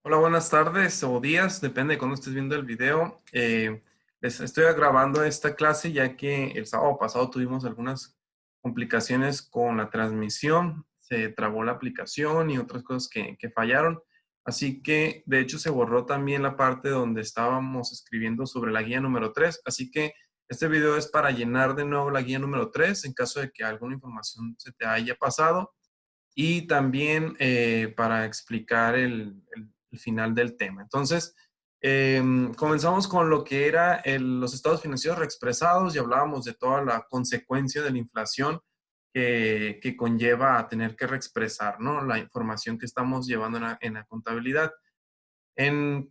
Hola, buenas tardes o días, depende de cuándo estés viendo el video. Les estoy grabando esta clase ya que el sábado pasado tuvimos algunas complicaciones con la transmisión, se trabó la aplicación y otras cosas que fallaron. Así que, de hecho, se borró también la parte donde estábamos escribiendo sobre la guía número 3. Así que este video es para llenar de nuevo la guía número 3 en caso de que alguna información se te haya pasado y también para explicar el final del tema. Entonces, comenzamos con lo que era los estados financieros reexpresados y hablábamos de toda la consecuencia de la inflación que conlleva a tener que reexpresar, ¿no? La información que estamos llevando en la contabilidad.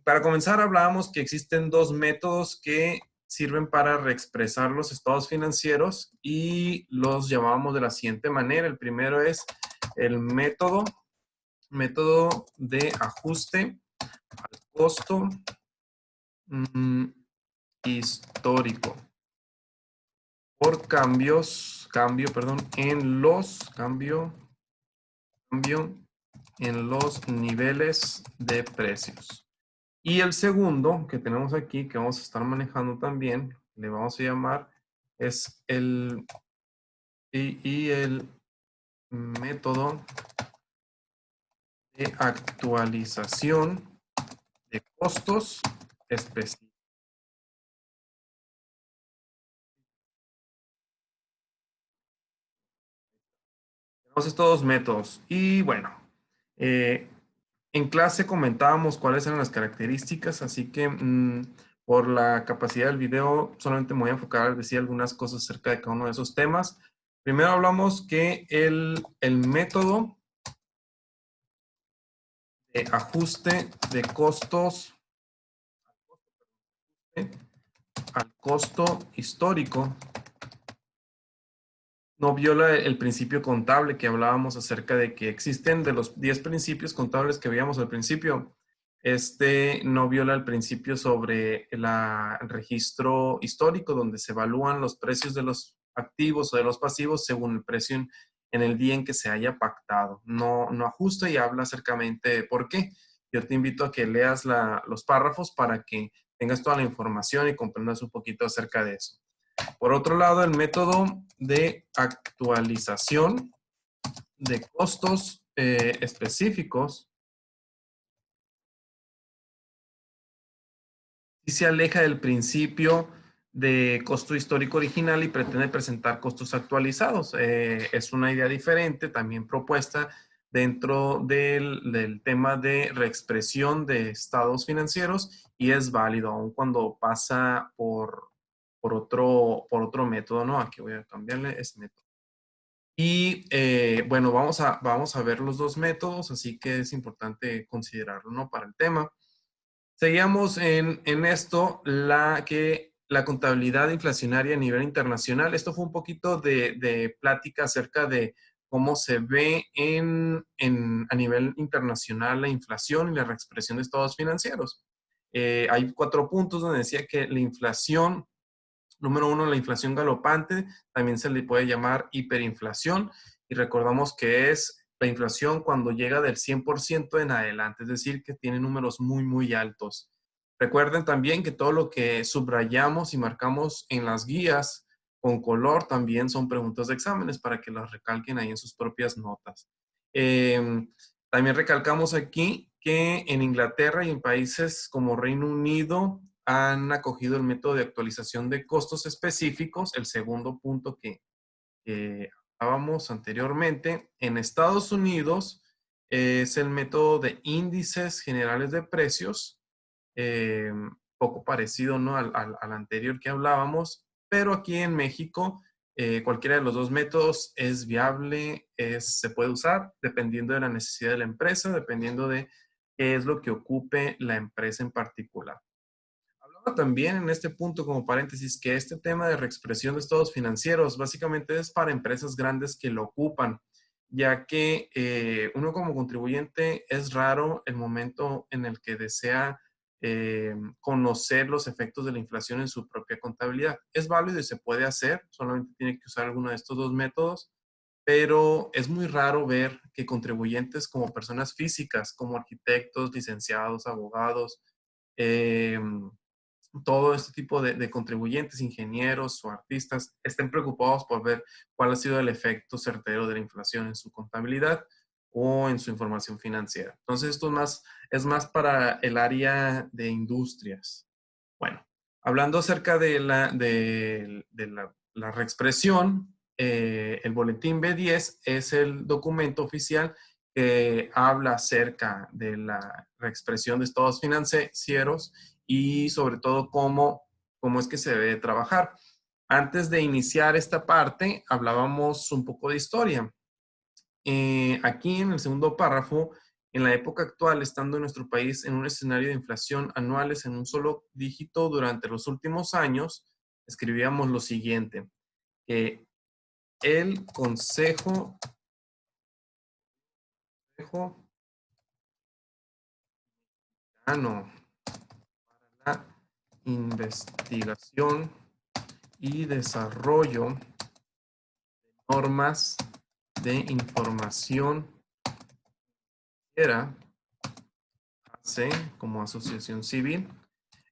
Para comenzar, hablábamos que existen dos métodos que sirven para reexpresar los estados financieros y los llamamos de la siguiente manera. El primero es el método de ajuste al costo mm, histórico por cambio en los niveles de precios. Y el segundo que tenemos aquí, que vamos a estar manejando también, le vamos a llamar, es el método de actualización de costos específicos. Tenemos estos dos métodos. Y bueno, eh, en clase comentábamos cuáles eran las características, así que por la capacidad del video solamente me voy a enfocar a decir algunas cosas acerca de cada uno de esos temas. Primero hablamos que el método de ajuste de costos al costo histórico no viola el principio contable que hablábamos acerca de que existen de los 10 principios contables que veíamos al principio. Este no viola el principio sobre el registro histórico, donde se evalúan los precios de los activos o de los pasivos según el precio en el día en que se haya pactado. No ajusta y habla acercamente de por qué. Yo te invito a que leas los párrafos para que tengas toda la información y comprendas un poquito acerca de eso. Por otro lado, el método de actualización de costos específicos y se aleja del principio de costo histórico original y pretende presentar costos actualizados. Es una idea diferente, también propuesta dentro del tema de reexpresión de estados financieros y es válido aun cuando pasa por otro método, ¿no? Aquí voy a cambiarle ese método. Y bueno, vamos a ver los dos métodos, así que es importante considerarlo, ¿no? Para el tema. Seguíamos en esto, la contabilidad inflacionaria a nivel internacional. Esto fue un poquito de plática acerca de cómo se ve a nivel internacional la inflación y la reexpresión de estados financieros. Hay 4 puntos donde decía que la inflación. Número uno, la inflación galopante, también se le puede llamar hiperinflación y recordamos que es la inflación cuando llega del 100% en adelante, es decir, que tiene números muy, muy altos. Recuerden también que todo lo que subrayamos y marcamos en las guías con color también son preguntas de exámenes para que las recalquen ahí en sus propias notas. También recalcamos aquí que en Inglaterra y en países como Reino Unido han acogido el método de actualización de costos específicos, el segundo punto que hablábamos anteriormente. En Estados Unidos es el método de índices generales de precios, eh, poco parecido, ¿no? al anterior que hablábamos, pero aquí en México cualquiera de los dos métodos es viable, se puede usar dependiendo de la necesidad de la empresa, dependiendo de qué es lo que ocupe la empresa en particular. Hablaba también en este punto como paréntesis que este tema de reexpresión de estados financieros básicamente es para empresas grandes que lo ocupan, ya que uno como contribuyente es raro el momento en el que desea conocer los efectos de la inflación en su propia contabilidad. Es válido y se puede hacer, solamente tiene que usar alguno de estos dos métodos, pero es muy raro ver que contribuyentes como personas físicas, como arquitectos, licenciados, abogados, eh, todo este tipo de contribuyentes, ingenieros o artistas, estén preocupados por ver cuál ha sido el efecto certero de la inflación en su contabilidad o en su información financiera. Entonces, esto es más para el área de industrias. Bueno, hablando acerca de la reexpresión, el boletín B10 es el documento oficial que habla acerca de la reexpresión de estados financieros y sobre todo cómo es que se debe trabajar. Antes de iniciar esta parte, hablábamos un poco de historia. Aquí en el segundo párrafo, en la época actual, estando en nuestro país en un escenario de inflación anuales en un solo dígito durante los últimos años, escribíamos lo siguiente, que el Consejo Mexicano para la Investigación y Desarrollo de Normas de Información era AC como asociación civil.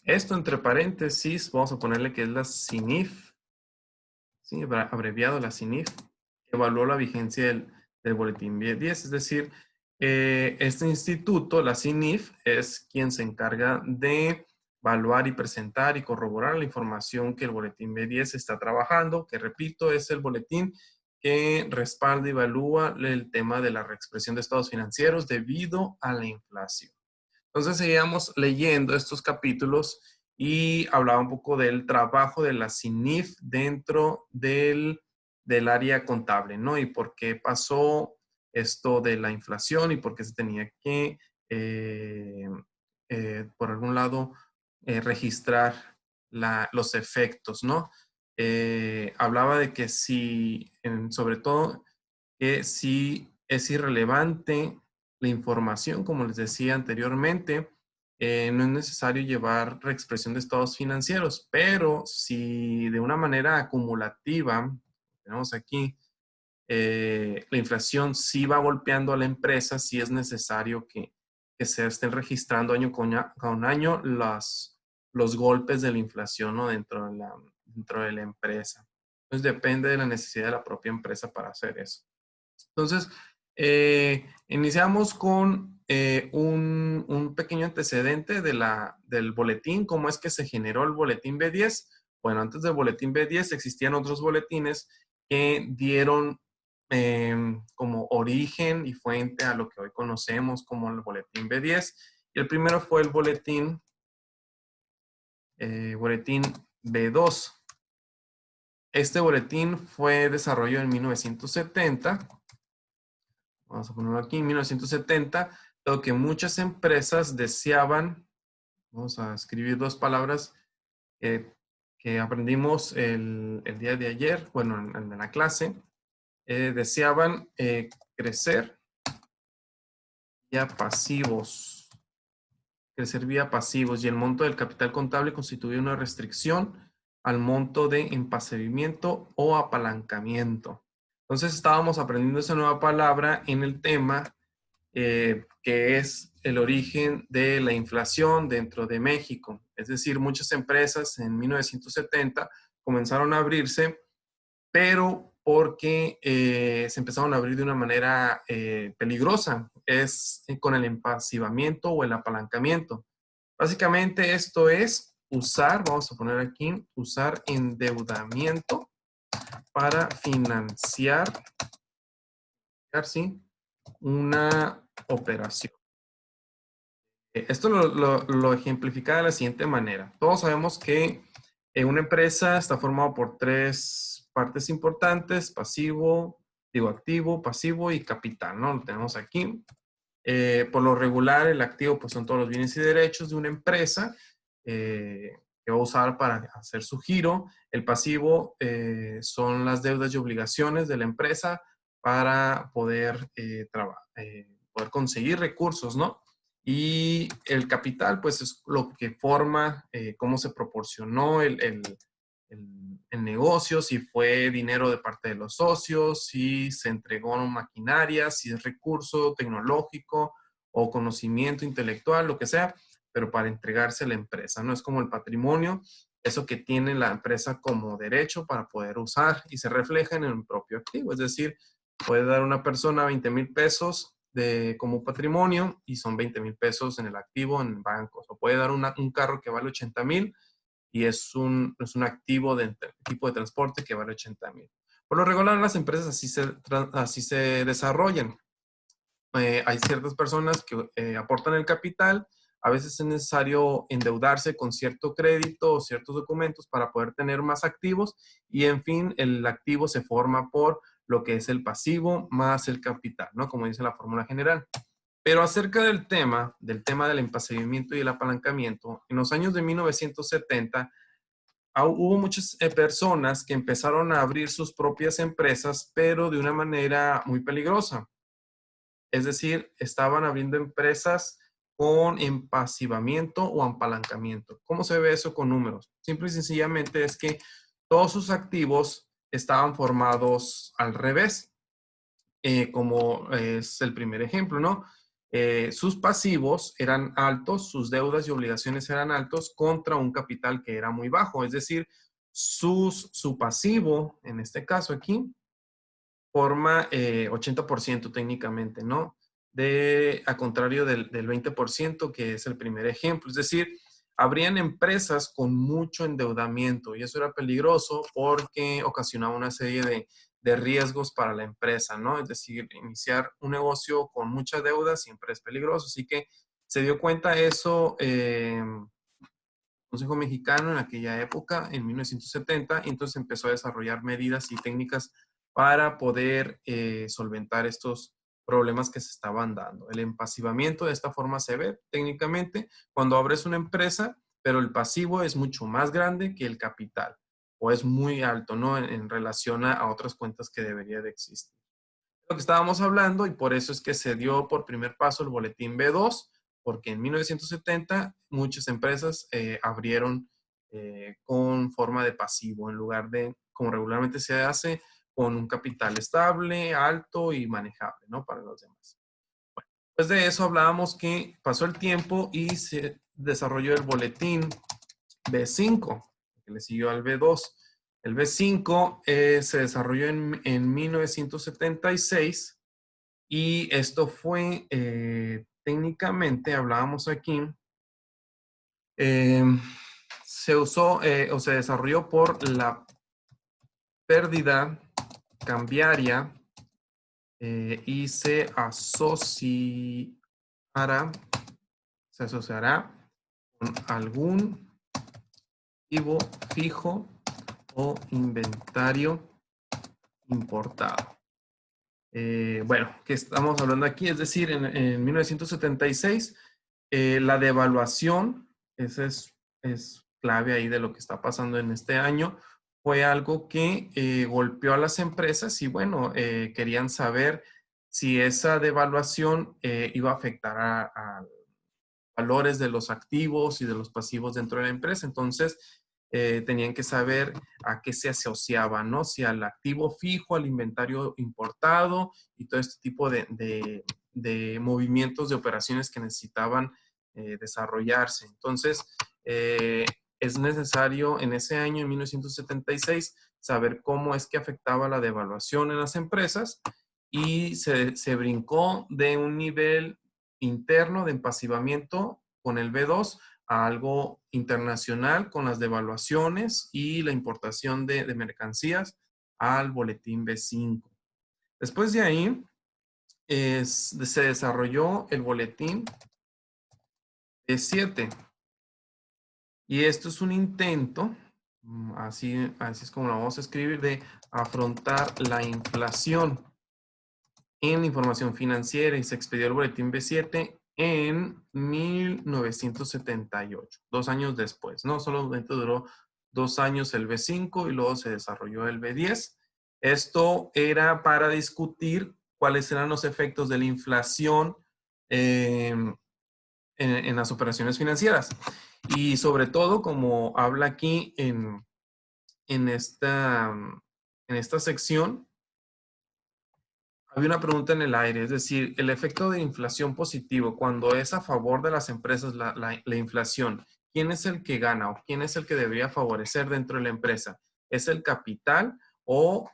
Esto entre paréntesis, vamos a ponerle que es la CINIF, ¿sí? Abreviado la CINIF, evaluó la vigencia del boletín 10, es decir, este instituto, la CINIF, es quien se encarga de evaluar y presentar y corroborar la información que el boletín B10 está trabajando, que repito, es el boletín que respalda y evalúa el tema de la reexpresión de estados financieros debido a la inflación. Entonces seguíamos leyendo estos capítulos y hablaba un poco del trabajo de la CINIF dentro del área contable, ¿no? Y por qué pasó esto de la inflación y por qué se tenía que, por algún lado, registrar los efectos, ¿no? Hablaba de que si, sobre todo, que si es irrelevante la información, como les decía anteriormente, no es necesario llevar reexpresión de estados financieros, pero si de una manera acumulativa, tenemos aquí, la inflación sí va golpeando a la empresa, sí es necesario que se estén registrando año con año los golpes de la inflación, ¿no? dentro de la empresa. Entonces depende de la necesidad de la propia empresa para hacer eso. Entonces, iniciamos con un pequeño antecedente del boletín, cómo es que se generó el boletín B10. Bueno, antes del boletín B10 existían otros boletines que dieron como origen y fuente a lo que hoy conocemos como el boletín B10. Y el primero fue el boletín B2. Este boletín fue desarrollado en 1970. Vamos a ponerlo aquí, en 1970, dado que muchas empresas deseaban, vamos a escribir dos palabras que aprendimos el día de ayer, bueno, en la clase, deseaban crecer vía pasivos, y el monto del capital contable constituía una restricción al monto de empasivamiento o apalancamiento. Entonces estábamos aprendiendo esa nueva palabra en el tema que es el origen de la inflación dentro de México. Es decir, muchas empresas en 1970 comenzaron a abrirse, pero porque se empezaron a abrir de una manera peligrosa, es con el empasivamiento o el apalancamiento. Básicamente esto es usar, vamos a poner aquí, usar endeudamiento para financiar, ¿sí? Una operación. Esto lo ejemplifica de la siguiente manera. Todos sabemos que una empresa está formada por tres partes importantes: activo, pasivo y capital, ¿no? Lo tenemos aquí. Por lo regular, el activo pues son todos los bienes y derechos de una empresa que va a usar para hacer su giro. El pasivo son las deudas y obligaciones de la empresa para poder conseguir recursos, ¿no? Y el capital, pues es lo que forma, cómo se proporcionó el negocio, si fue dinero de parte de los socios, si se entregó maquinaria, si es recurso tecnológico o conocimiento intelectual, lo que sea, pero para entregarse a la empresa. No es como el patrimonio, eso que tiene la empresa como derecho para poder usar y se refleja en el propio activo. Es decir, puede dar una persona 20,000 pesos como patrimonio y son 20,000 pesos en el activo en bancos. O puede dar un carro que vale 80,000 y es un activo de tipo de transporte que vale 80,000. Por lo regular, las empresas así se desarrollan. Hay ciertas personas que aportan el capital. A veces es necesario endeudarse con cierto crédito o ciertos documentos para poder tener más activos y, en fin, el activo se forma por lo que es el pasivo más el capital, ¿no? Como dice la fórmula general. Pero acerca del tema del empacimiento y el apalancamiento, en los años de 1970 hubo muchas personas que empezaron a abrir sus propias empresas, pero de una manera muy peligrosa. Es decir, estaban abriendo empresas con empasivamiento o apalancamiento. ¿Cómo se ve eso con números? Simple y sencillamente es que todos sus activos estaban formados al revés, como es el primer ejemplo, ¿no? Sus pasivos eran altos, sus deudas y obligaciones eran altos contra un capital que era muy bajo. Es decir, su pasivo, en este caso aquí, forma 80% técnicamente, ¿no? A contrario del 20% que es el primer ejemplo. Es decir, habrían empresas con mucho endeudamiento y eso era peligroso porque ocasionaba una serie de riesgos para la empresa, ¿no? Es decir, iniciar un negocio con mucha deuda siempre es peligroso. Así que se dio cuenta eso el Consejo Mexicano en aquella época, en 1970, y entonces empezó a desarrollar medidas y técnicas para poder solventar estos problemas que se estaban dando. El empasivamiento de esta forma se ve técnicamente cuando abres una empresa, pero el pasivo es mucho más grande que el capital o es muy alto, ¿no? En relación a otras cuentas que debería de existir. Lo que estábamos hablando y por eso es que se dio por primer paso el boletín B2, porque en 1970 muchas empresas abrieron con forma de pasivo en lugar de, como regularmente se hace, con un capital estable, alto y manejable, ¿no? Para los demás. Bueno, después de eso hablábamos que pasó el tiempo y se desarrolló el boletín B5, que le siguió al B2. El B5 se desarrolló en 1976 y esto fue técnicamente, hablábamos aquí, eh, se usó o se desarrolló por la pérdida cambiaria y se asociará con algún activo fijo o inventario importado. Bueno, ¿qué estamos hablando aquí? Es decir, en 1976, la devaluación, esa es clave ahí de lo que está pasando en este año, fue algo que golpeó a las empresas y bueno, querían saber si esa devaluación iba a afectar a valores de los activos y de los pasivos dentro de la empresa. Entonces, tenían que saber a qué se asociaba, ¿no? Si al activo fijo, al inventario importado y todo este tipo de movimientos, de operaciones que necesitaban desarrollarse. Entonces, es necesario en ese año, en 1976, saber cómo es que afectaba la devaluación en las empresas y se brincó de un nivel interno de empasivamiento con el B2 a algo internacional con las devaluaciones y la importación de mercancías al boletín B5. Después de ahí se desarrolló el boletín B7 y esto es un intento, así es como lo vamos a escribir, de afrontar la inflación en la información financiera y se expedió el boletín B7 en 1978, 2 años después, ¿no? Solamente duró 2 años el B5 y luego se desarrolló el B10. Esto era para discutir cuáles eran los efectos de la inflación en las operaciones financieras. Y sobre todo, como habla aquí en esta sección, había una pregunta en el aire, es decir, el efecto de inflación positivo, cuando es a favor de las empresas la inflación, ¿quién es el que gana o quién es el que debería favorecer dentro de la empresa? ¿Es el capital o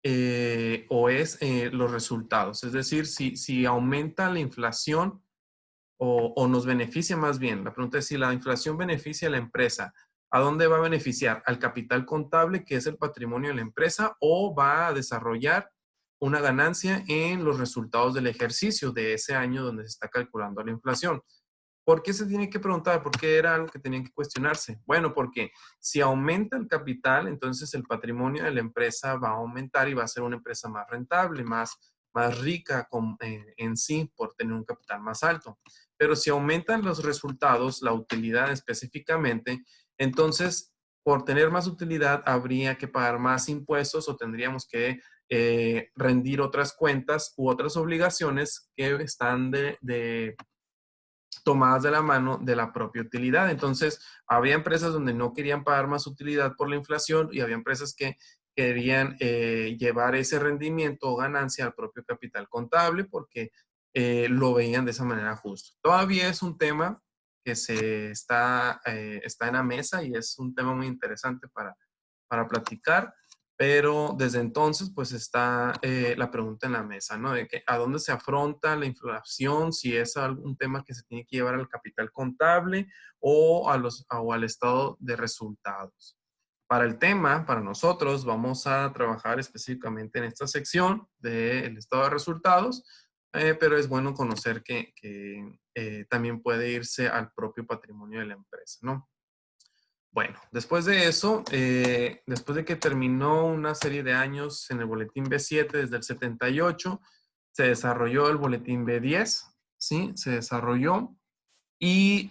es los resultados? Es decir, si aumenta la inflación o nos beneficia más bien. La pregunta es si la inflación beneficia a la empresa. ¿A dónde va a beneficiar? ¿Al capital contable, que es el patrimonio de la empresa, o va a desarrollar una ganancia en los resultados del ejercicio de ese año donde se está calculando la inflación? ¿Por qué se tiene que preguntar? ¿Por qué era algo que tenían que cuestionarse? Bueno, porque si aumenta el capital, entonces el patrimonio de la empresa va a aumentar y va a ser una empresa más rentable, más rica en sí por tener un capital más alto. Pero si aumentan los resultados, la utilidad específicamente, entonces por tener más utilidad habría que pagar más impuestos o tendríamos que rendir otras cuentas u otras obligaciones que están tomadas de la mano de la propia utilidad. Entonces, había empresas donde no querían pagar más utilidad por la inflación y había empresas que querían llevar ese rendimiento o ganancia al propio capital contable porque lo veían de esa manera justa. Todavía es un tema que está en la mesa y es un tema muy interesante para platicar, pero desde entonces pues está la pregunta en la mesa, ¿no? De que a dónde se afronta la inflación, si es algún tema que se tiene que llevar al capital contable o al estado de resultados. Para el tema, para nosotros, vamos a trabajar específicamente en esta sección del estado de resultados, pero es bueno conocer que también puede irse al propio patrimonio de la empresa, ¿no? Bueno, después de eso, después de que terminó una serie de años en el boletín B7 desde el 78, se desarrolló el boletín B10, ¿sí? Se desarrolló y,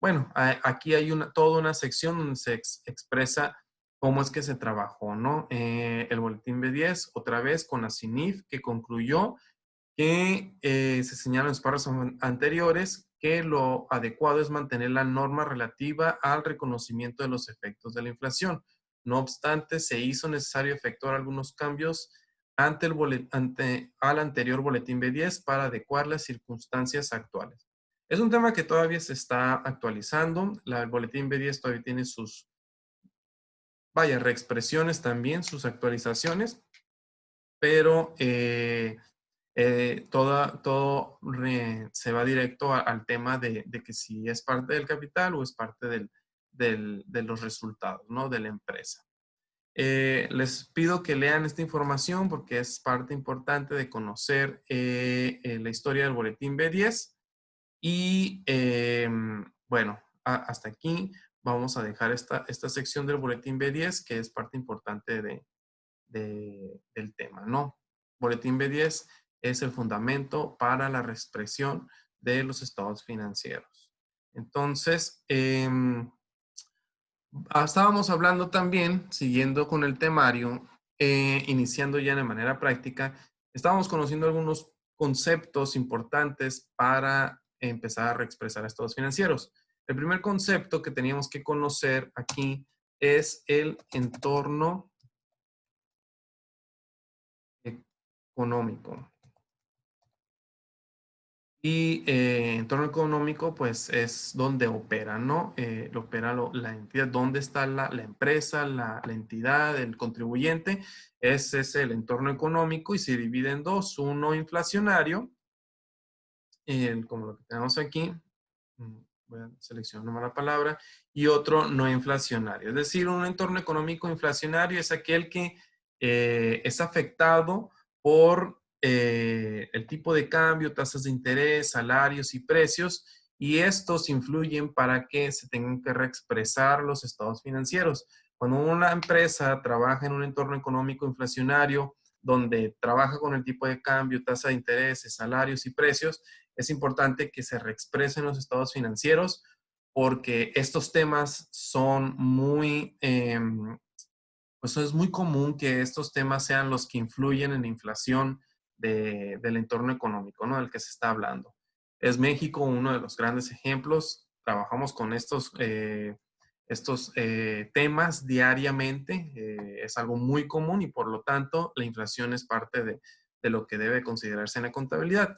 bueno, aquí hay toda una sección donde se expresa cómo es que se trabajó, ¿no? El boletín B10, otra vez con la CINIF, que concluyó que se señala en los párrafos anteriores que lo adecuado es mantener la norma relativa al reconocimiento de los efectos de la inflación. No obstante, se hizo necesario efectuar algunos cambios al anterior boletín B10 para adecuar las circunstancias actuales. Es un tema que todavía se está actualizando. El boletín B10 todavía tiene reexpresiones también, sus actualizaciones, pero se va directo al tema de que si es parte del capital o es parte de los resultados, ¿no? De la empresa. Les pido que lean esta información porque es parte importante de conocer la historia del boletín B10 y bueno, hasta aquí vamos a dejar esta sección del boletín B10 que es parte importante del tema, ¿no? Boletín B10 es el fundamento para la reexpresión de los estados financieros. Entonces, estábamos hablando también, siguiendo con el temario, iniciando ya de manera práctica, estábamos conociendo algunos conceptos importantes para empezar a reexpresar estados financieros. El primer concepto que teníamos que conocer aquí es el entorno económico. Y entorno económico, pues es donde opera, ¿no? Opera la entidad, dónde está la empresa, la entidad, el contribuyente. Ese es el entorno económico y se divide en dos. Uno inflacionario, como lo que tenemos aquí. Voy a seleccionar una mala palabra. Y otro no inflacionario. Es decir, un entorno económico inflacionario es aquel que es afectado por el tipo de cambio, tasas de interés, salarios y precios, y estos influyen para que se tengan que reexpresar los estados financieros. Cuando una empresa trabaja en un entorno económico inflacionario, donde trabaja con el tipo de cambio, tasa de interés, salarios y precios, es importante que se reexpresen los estados financieros porque estos temas son pues es muy común que estos temas sean los que influyen en la inflación del entorno económico, ¿no? Del que se está hablando. Es México uno de los grandes ejemplos. Trabajamos con estos temas diariamente. Es algo muy común y por lo tanto la inflación es parte de lo que debe considerarse en la contabilidad.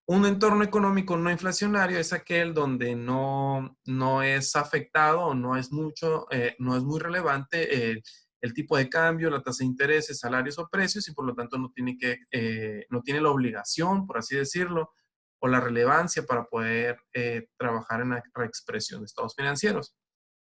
Un entorno económico no inflacionario es aquel donde no es afectado o no es no es muy relevante el tipo de cambio, la tasa de interés, salarios o precios y por lo tanto no tiene la obligación, por así decirlo, o la relevancia para poder trabajar en la reexpresión de estados financieros.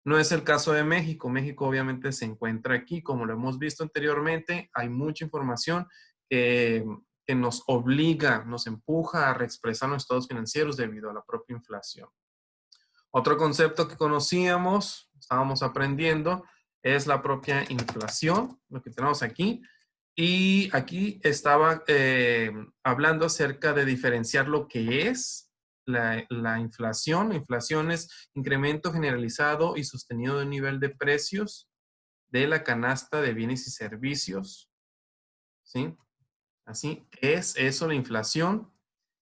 No es el caso de México. México obviamente se encuentra aquí, como lo hemos visto anteriormente. Hay mucha información que nos obliga, nos empuja a reexpresar nuestros estados financieros debido a la propia inflación. Otro concepto que conocíamos, estábamos aprendiendo, es la propia inflación, lo que tenemos aquí. Y aquí estaba hablando acerca de diferenciar lo que es la inflación. La inflación es incremento generalizado y sostenido de un nivel de precios de la canasta de bienes y servicios. ¿Sí? Así es eso la inflación.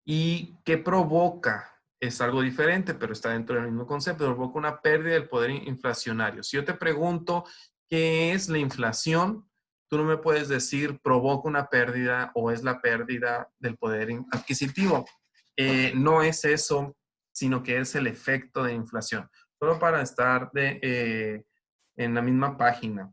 ¿Y qué provoca? Es algo diferente, pero está dentro del mismo concepto. Provoca una pérdida del poder inflacionario. Si yo te pregunto qué es la inflación, tú no me puedes decir provoca una pérdida o es la pérdida del poder adquisitivo. No es eso, sino que es el efecto de inflación. Solo para estar en la misma página.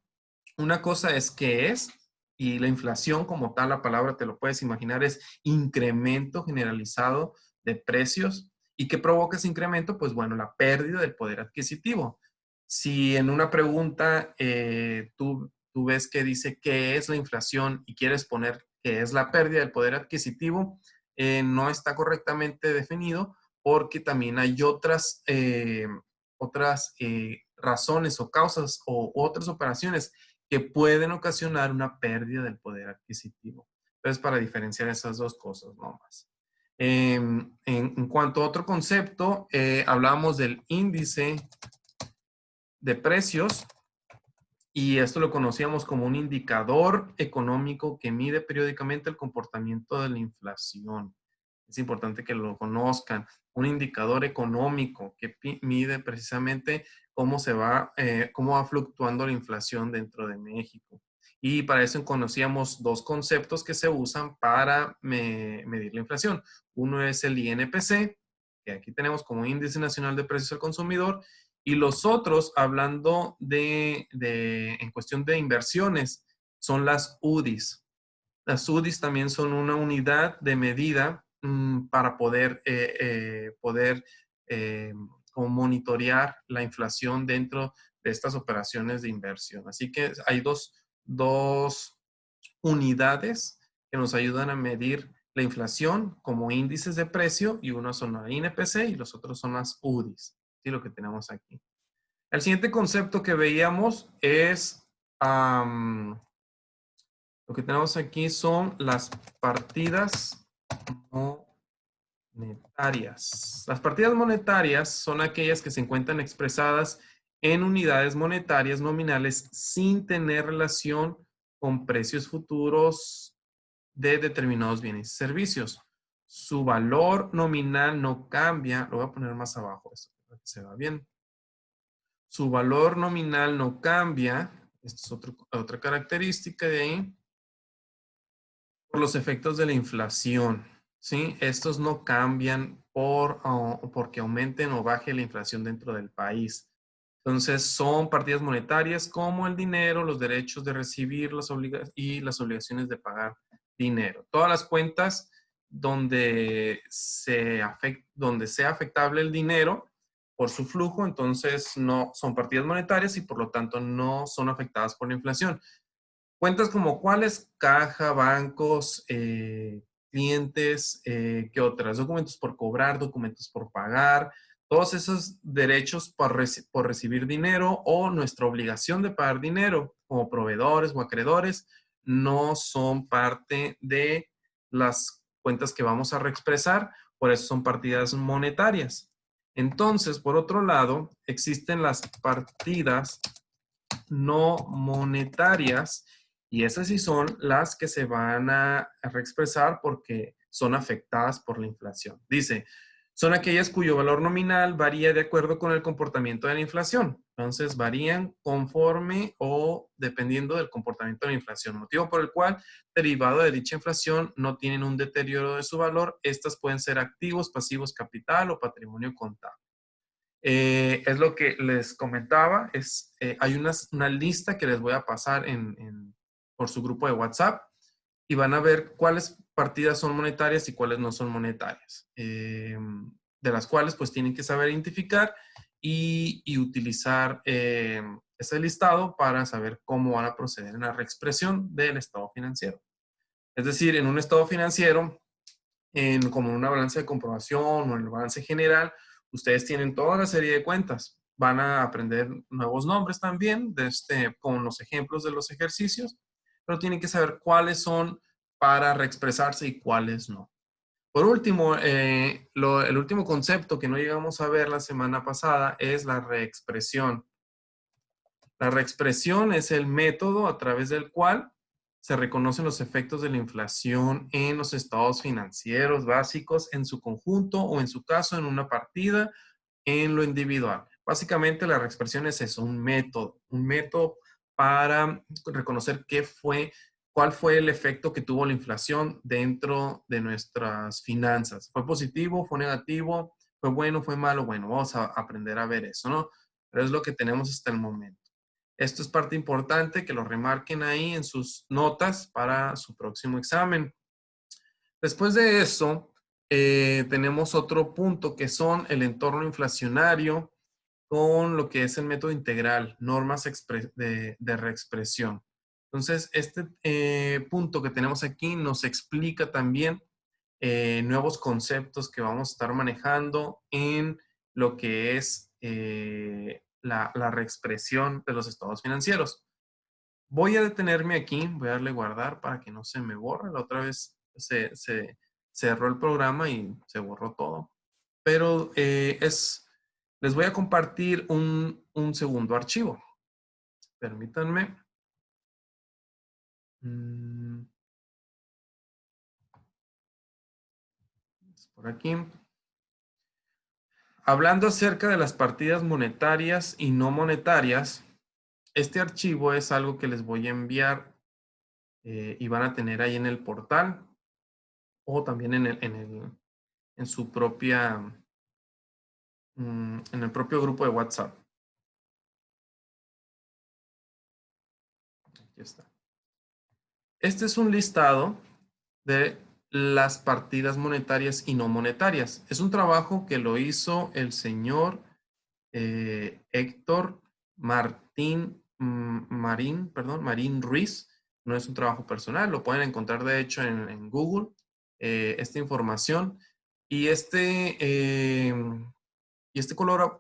Una cosa es qué es, y la inflación como tal, la palabra te lo puedes imaginar, es incremento generalizado de precios. ¿Y qué provoca ese incremento? Pues bueno, la pérdida del poder adquisitivo. Si en una pregunta tú ves que dice qué es la inflación y quieres poner qué es la pérdida del poder adquisitivo, no está correctamente definido porque también hay otras razones o causas o otras operaciones que pueden ocasionar una pérdida del poder adquisitivo. Entonces, para diferenciar esas dos cosas, no más. En cuanto a otro concepto, hablamos del índice de precios y esto lo conocíamos como un indicador económico que mide periódicamente el comportamiento de la inflación. Es importante que lo conozcan. Un indicador económico que mide precisamente cómo va fluctuando la inflación dentro de México. Y para eso conocíamos dos conceptos que se usan para medir la inflación. Uno es el INPC, que aquí tenemos como Índice Nacional de Precios al Consumidor, y los otros, hablando en cuestión de inversiones, son las UDIs. Las UDIs también son una unidad de medida para poder como monitorear la inflación dentro de estas operaciones de inversión. Así que hay dos unidades que nos ayudan a medir la inflación como índices de precio y uno son la INPC y los otros son las UDIs. Sí, lo que tenemos aquí. El siguiente concepto que veíamos es lo que tenemos aquí son las partidas monetarias. Las partidas monetarias son aquellas que se encuentran expresadas en unidades monetarias nominales sin tener relación con precios futuros de determinados bienes y servicios. Su valor nominal no cambia. Lo voy a poner más abajo, esto para que se vea bien. Su valor nominal no cambia. Esta es otra característica de ahí. Por los efectos de la inflación, ¿sí? Estos no cambian porque aumenten o baje la inflación dentro del país. Entonces, son partidas monetarias como el dinero, los derechos de recibir y las obligaciones de pagar dinero. Todas las cuentas donde sea afectable el dinero por su flujo, entonces no son partidas monetarias y por lo tanto no son afectadas por la inflación. Cuentas como cuáles, caja, bancos, clientes, ¿qué otras? Documentos por cobrar, documentos por pagar, todos esos derechos por recibir dinero o nuestra obligación de pagar dinero como proveedores o acreedores no son parte de las cuentas que vamos a reexpresar, por eso son partidas monetarias. Entonces, por otro lado, existen las partidas no monetarias y esas sí son las que se van a reexpresar porque son afectadas por la inflación. Dice, son aquellas cuyo valor nominal varía de acuerdo con el comportamiento de la inflación. Entonces, varían conforme o dependiendo del comportamiento de la inflación, motivo por el cual, derivado de dicha inflación, no tienen un deterioro de su valor. Estas pueden ser activos, pasivos, capital o patrimonio contable. Es lo que les comentaba, hay una lista que les voy a pasar por su grupo de WhatsApp y van a ver cuáles partidas son monetarias y cuáles no son monetarias, de las cuales pues tienen que saber identificar y utilizar ese listado para saber cómo van a proceder en la reexpresión del estado financiero. Es decir, en un estado financiero, como en una balanza de comprobación o en el balance general, ustedes tienen toda una serie de cuentas. Van a aprender nuevos nombres también, con los ejemplos de los ejercicios, pero tienen que saber cuáles son para reexpresarse y cuáles no. Por último, el último concepto que no llegamos a ver la semana pasada es la reexpresión. La reexpresión es el método a través del cual se reconocen los efectos de la inflación en los estados financieros básicos en su conjunto o en su caso en una partida en lo individual. Básicamente la reexpresión es eso, un método para reconocer cuál fue el efecto que tuvo la inflación dentro de nuestras finanzas. ¿Fue positivo? ¿Fue negativo? ¿Fue bueno? ¿Fue malo? Bueno, vamos a aprender a ver eso, ¿no? Pero es lo que tenemos hasta el momento. Esto es parte importante que lo remarquen ahí en sus notas para su próximo examen. Después de eso, tenemos otro punto que son el entorno inflacionario con lo que es el método integral, normas de reexpresión. Entonces, este punto que tenemos aquí nos explica también nuevos conceptos que vamos a estar manejando en lo que es la reexpresión de los estados financieros. Voy a detenerme aquí, voy a darle guardar para que no se me borre. La otra vez se cerró el programa y se borró todo. Pero les voy a compartir un segundo archivo. Permítanme. Por aquí. Hablando acerca de las partidas monetarias y no monetarias, este archivo es algo que les voy a enviar y van a tener ahí en el portal o también en su propia, en el propio grupo de WhatsApp. Aquí está. Este es un listado de las partidas monetarias y no monetarias. Es un trabajo que lo hizo el señor Héctor Marín Ruiz. No es un trabajo personal, lo pueden encontrar de hecho en Google, esta información. Y este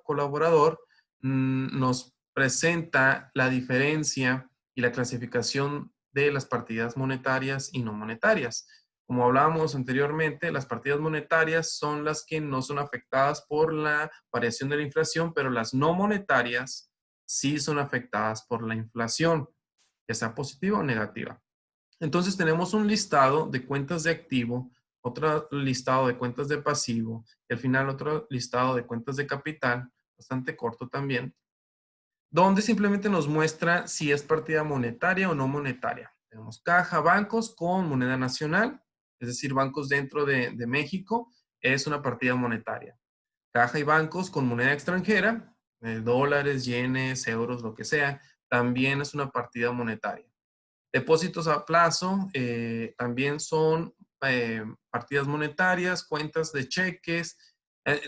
colaborador nos presenta la diferencia y la clasificación de las partidas monetarias y no monetarias. Como hablábamos anteriormente, las partidas monetarias son las que no son afectadas por la variación de la inflación, pero las no monetarias sí son afectadas por la inflación, ya sea positiva o negativa. Entonces tenemos un listado de cuentas de activo, otro listado de cuentas de pasivo y al final otro listado de cuentas de capital, bastante corto también, donde simplemente nos muestra si es partida monetaria o no monetaria. Tenemos caja, bancos con moneda nacional, es decir, bancos dentro de México, es una partida monetaria. Caja y bancos con moneda extranjera, dólares, yenes, euros, lo que sea, también es una partida monetaria. Depósitos a plazo también son partidas monetarias, cuentas de cheques.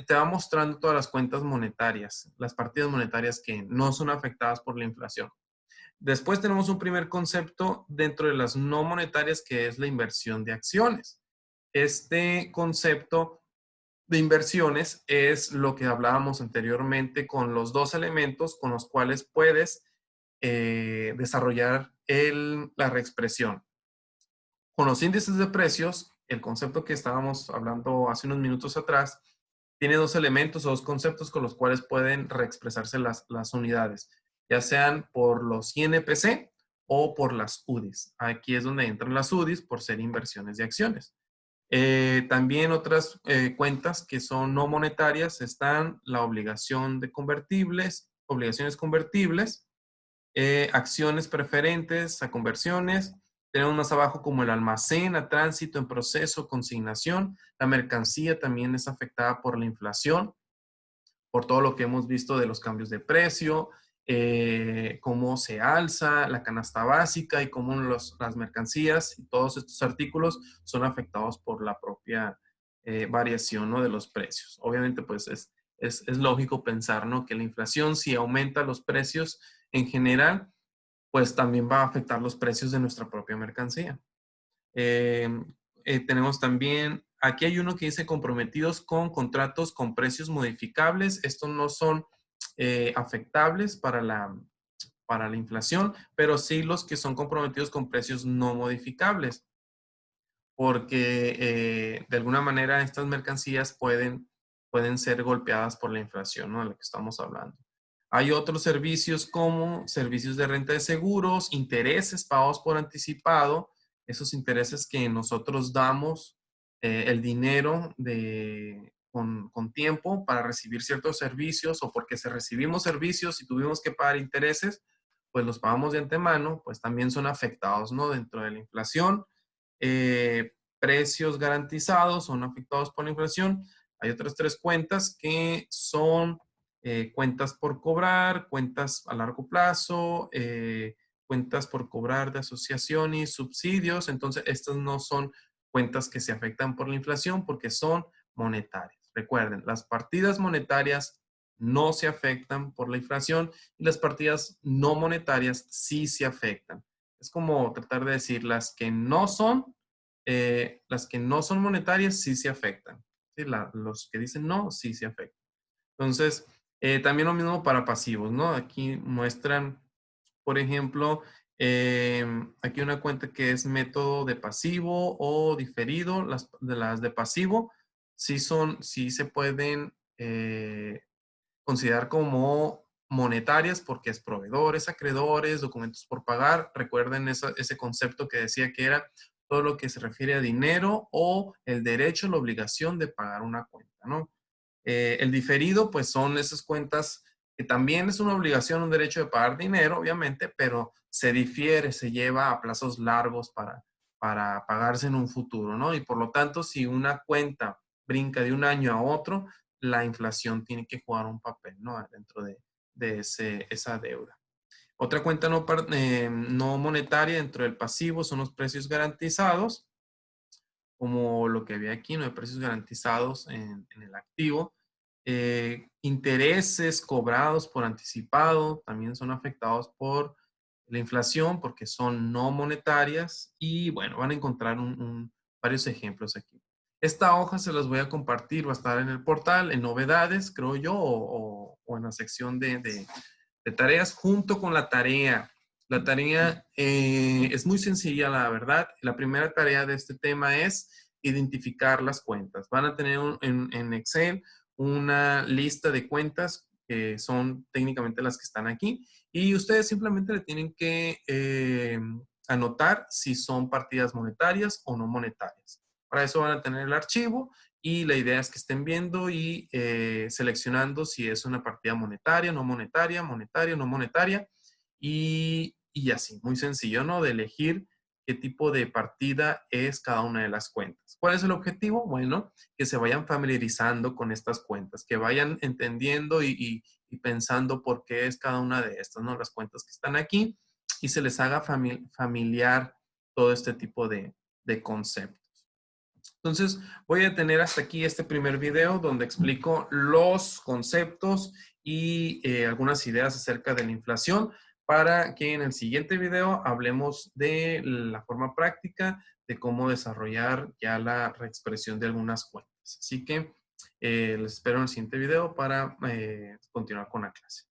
Te va mostrando todas las cuentas monetarias, las partidas monetarias que no son afectadas por la inflación. Después tenemos un primer concepto dentro de las no monetarias que es la inversión de acciones. Este concepto de inversiones es lo que hablábamos anteriormente con los dos elementos con los cuales puedes desarrollar la reexpresión. Con los índices de precios, el concepto que estábamos hablando hace unos minutos atrás, tiene dos elementos o dos conceptos con los cuales pueden reexpresarse las unidades, ya sean por los INPC o por las UDIs. Aquí es donde entran las UDIs por ser inversiones de acciones. También otras cuentas que son no monetarias están la obligación de convertibles, obligaciones convertibles, acciones preferentes a conversiones. Tenemos más abajo como el almacén, a tránsito, en proceso, consignación. La mercancía también es afectada por la inflación, por todo lo que hemos visto de los cambios de precio, cómo se alza la canasta básica y cómo las mercancías y todos estos artículos son afectados por la propia variación, ¿no?, de los precios. Obviamente, pues es lógico pensar, ¿no?, que la inflación, si aumenta los precios en general, pues también va a afectar los precios de nuestra propia mercancía. Eh, Tenemos también, aquí hay uno que dice comprometidos con contratos con precios modificables. Estos no son afectables para la inflación, pero sí los que son comprometidos con precios no modificables, porque de alguna manera estas mercancías pueden ser golpeadas por la inflación, ¿no?, de la que estamos hablando. Hay otros servicios como servicios de renta de seguros, intereses pagados por anticipado, esos intereses que nosotros damos el dinero con tiempo para recibir ciertos servicios, o porque se recibimos servicios y tuvimos que pagar intereses, pues los pagamos de antemano, pues también son afectados, ¿no?, dentro de la inflación. Precios garantizados son afectados por la inflación. Hay otras tres cuentas que son cuentas por cobrar, cuentas a largo plazo, cuentas por cobrar de asociación y subsidios. Entonces, estas no son cuentas que se afectan por la inflación porque son monetarias. Recuerden, las partidas monetarias no se afectan por la inflación y las partidas no monetarias sí se afectan. Es como tratar de decir las que no son monetarias sí se afectan. ¿Sí? Los que dicen no, sí se afectan. Entonces, también lo mismo para pasivos, ¿no? Aquí muestran, por ejemplo, aquí una cuenta que es método de pasivo o diferido. Las de pasivo sí se pueden considerar como monetarias porque es proveedores, acreedores, documentos por pagar. Recuerden ese concepto que decía que era todo lo que se refiere a dinero o el derecho, la obligación de pagar una cuenta, ¿no? El diferido, pues son esas cuentas que también es una obligación, un derecho de pagar dinero, obviamente, pero se difiere, se lleva a plazos largos para pagarse en un futuro, ¿no? Y por lo tanto, si una cuenta brinca de un año a otro, la inflación tiene que jugar un papel, ¿no?, dentro de esa deuda. Otra cuenta no monetaria dentro del pasivo son los precios garantizados, como lo que había aquí, ¿no?, de precios garantizados en el activo. Intereses cobrados por anticipado también son afectados por la inflación porque son no monetarias y bueno, van a encontrar varios ejemplos aquí. Esta hoja se las voy a compartir, va a estar en el portal, en novedades, creo yo, o en la sección de tareas junto con la tarea. La tarea es muy sencilla, la verdad. La primera tarea de este tema es identificar las cuentas. Van a tener en Excel una lista de cuentas que son técnicamente las que están aquí y ustedes simplemente le tienen que anotar si son partidas monetarias o no monetarias. Para eso van a tener el archivo y la idea es que estén viendo y seleccionando si es una partida monetaria, no monetaria, monetaria, no monetaria y así, muy sencillo, ¿no?, de elegir qué tipo de partida es cada una de las cuentas. ¿Cuál es el objetivo? Bueno, que se vayan familiarizando con estas cuentas, que vayan entendiendo y pensando por qué es cada una de estas, ¿no?, las cuentas que están aquí y se les haga familiar todo este tipo de conceptos. Entonces, voy a tener hasta aquí este primer video donde explico los conceptos y algunas ideas acerca de la inflación para que en el siguiente video hablemos de la forma práctica de cómo desarrollar ya la reexpresión de algunas cuentas. Así que les espero en el siguiente video para continuar con la clase.